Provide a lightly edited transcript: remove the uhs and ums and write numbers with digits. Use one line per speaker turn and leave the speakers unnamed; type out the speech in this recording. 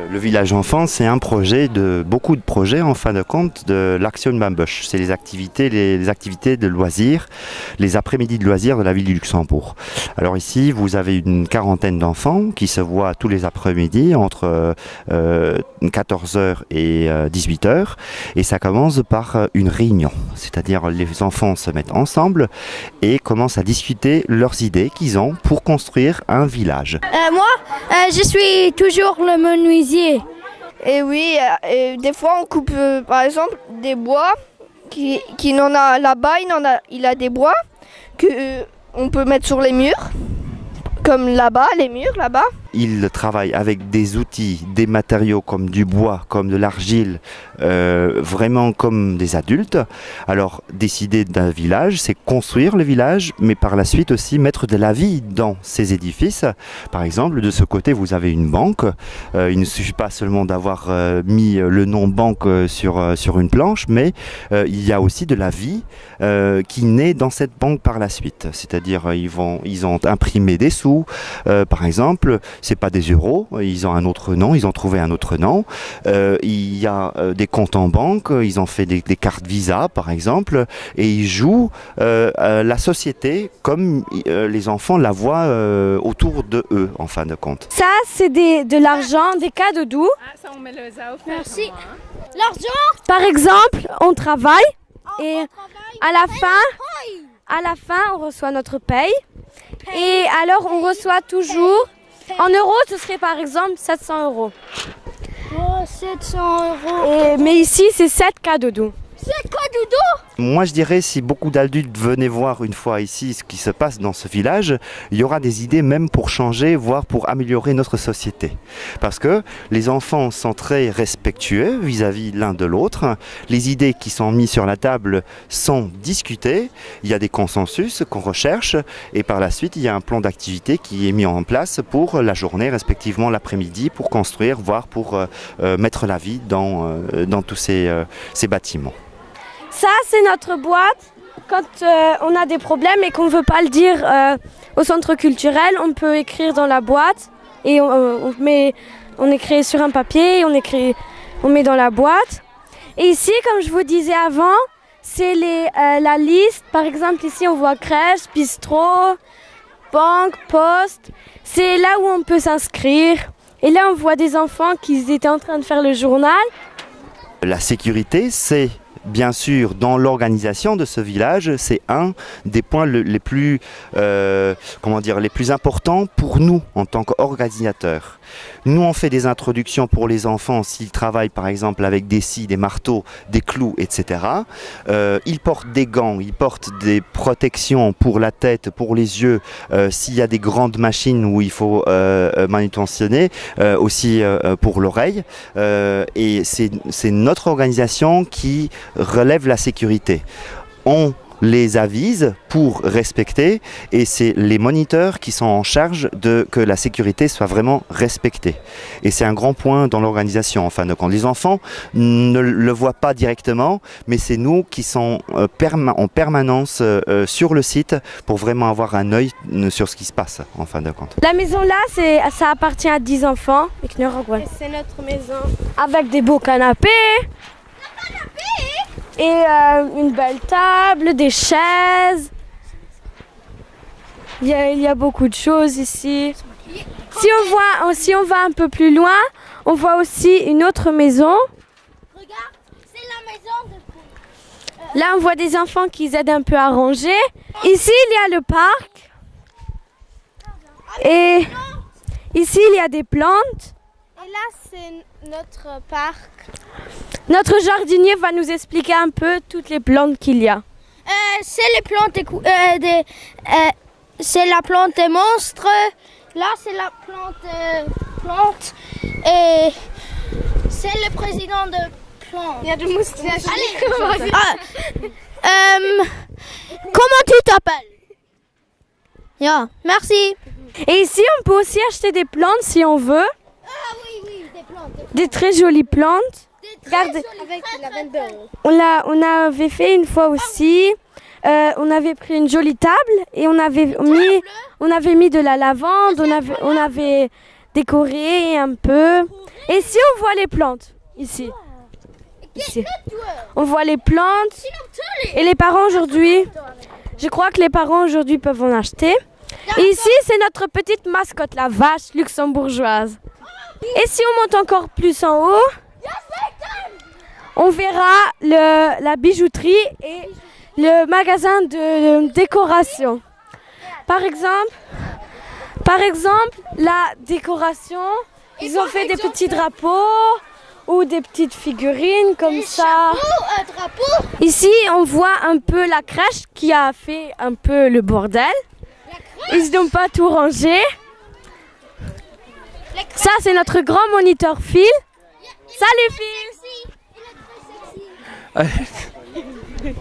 Le village enfant, c'est un projet beaucoup de projets en fin de compte de l'Action Bambush. C'est les activités de loisirs, les après-midi de loisirs de la ville du Luxembourg. Alors ici, vous avez une quarantaine d'enfants qui se voient tous les après-midi entre 14h et 18h. Et ça commence par une réunion. C'est-à-dire les enfants se mettent ensemble et commencent à discuter leurs idées qu'ils ont pour construire un village.
Je suis toujours le menuisier.
Et oui, des fois on coupe par exemple des bois qui n'en a là-bas, il a des bois que on peut mettre sur les murs, comme là-bas, les murs là-bas.
Il travaille avec des outils, des matériaux comme du bois, comme de l'argile, vraiment comme des adultes. Alors, décider d'un village, c'est construire le village, mais par la suite aussi mettre de la vie dans ces édifices. Par exemple, de ce côté, vous avez une banque. Il ne suffit pas seulement d'avoir mis le nom banque sur une planche, mais il y a aussi de la vie qui naît dans cette banque par la suite. C'est-à-dire, ils ont imprimé des sous, par exemple. C'est pas des euros, ils ont un autre nom, ils ont trouvé un autre nom. Il y a des comptes en banque, ils ont fait des cartes Visa par exemple, et ils jouent la société comme les enfants la voient autour de eux en fin de compte.
Ça, c'est de l'argent, des cadeaux doux.
Ça, on met le offert.
Merci. L'argent. Par exemple, on travaille et à la fin, on reçoit notre paye. Et alors, on reçoit toujours. En euros, ce serait par exemple 700 €.
Oh, 700 €.
Mais ici, c'est 7 cadeaux doux.
C'est quoi, Doudou?
Moi je dirais, si beaucoup d'adultes venaient voir une fois ici ce qui se passe dans ce village, il y aura des idées même pour changer, voire pour améliorer notre société. Parce que les enfants sont très respectueux vis-à-vis l'un de l'autre. Les idées qui sont mises sur la table sont discutées. Il y a des consensus qu'on recherche et par la suite il y a un plan d'activité qui est mis en place pour la journée, respectivement l'après-midi, pour construire, voire pour mettre la vie dans tous ces bâtiments.
Ça, c'est notre boîte. Quand on a des problèmes et qu'on ne veut pas le dire au centre culturel, on peut écrire dans la boîte et on écrit sur un papier, on met dans la boîte. Et ici, comme je vous disais avant, c'est la liste. Par exemple, ici, on voit crèche, bistrot, banque, poste. C'est là où on peut s'inscrire. Et là, on voit des enfants qui étaient en train de faire le journal.
La sécurité, c'est bien sûr dans l'organisation de ce village, c'est un des points les plus importants pour nous en tant qu'organisateurs. Nous, on fait des introductions pour les enfants s'ils travaillent par exemple avec des scies, des marteaux, des clous, etc. Ils portent des gants, ils portent des protections pour la tête, pour les yeux, s'il y a des grandes machines où il faut manutentionner, aussi pour l'oreille. Et c'est notre organisation qui relève la sécurité. On les avise pour respecter et c'est les moniteurs qui sont en charge que la sécurité soit vraiment respectée. Et c'est un grand point dans l'organisation en fin de compte. Les enfants ne le voient pas directement, mais c'est nous qui sommes en permanence sur le site pour vraiment avoir un œil sur ce qui se passe en fin de compte.
La maison là, ça appartient à 10 enfants.
Et c'est notre maison.
Avec des beaux canapés. Et une belle table, des chaises. Il y a beaucoup de choses ici. Si on va un peu plus loin, on voit aussi une autre maison.
Regarde, c'est la maison de...
Là, on voit des enfants qui aident un peu à ranger. Ici, il y a le parc. Et ici, il y a des plantes.
Et là, c'est notre parc.
Notre jardinier va nous expliquer un peu toutes les plantes qu'il y a.
C'est les plantes c'est la plante des monstres. Là, c'est la plante. Et c'est le président de plante.
Il y a des moustaches.
Allez, comment tu t'appelles? Ja, merci.
Et ici, on peut aussi acheter des plantes si on veut.
Ah oui, des plantes.
Des très jolies plantes. Regardez,
Avec la lavender.
on avait fait une fois aussi. On avait pris une jolie table et on avait mis de la lavande. On avait décorer un peu. Et ici, on voit les plantes. Ici. On voit les plantes. Et les parents aujourd'hui, je crois que les parents aujourd'hui peuvent en acheter. Et ici, c'est notre petite mascotte, la vache luxembourgeoise. Et si on monte encore plus en haut, on verra la bijouterie et le magasin de décoration. Par exemple, la décoration, ils ont fait des petits drapeaux ou des petites figurines comme ça.
Un drapeau.
Ici, on voit un peu la crèche qui a fait un peu le bordel. Ils n'ont pas tout rangé. Ça, c'est notre grand moniteur Phil. Salut Phil.
Allez.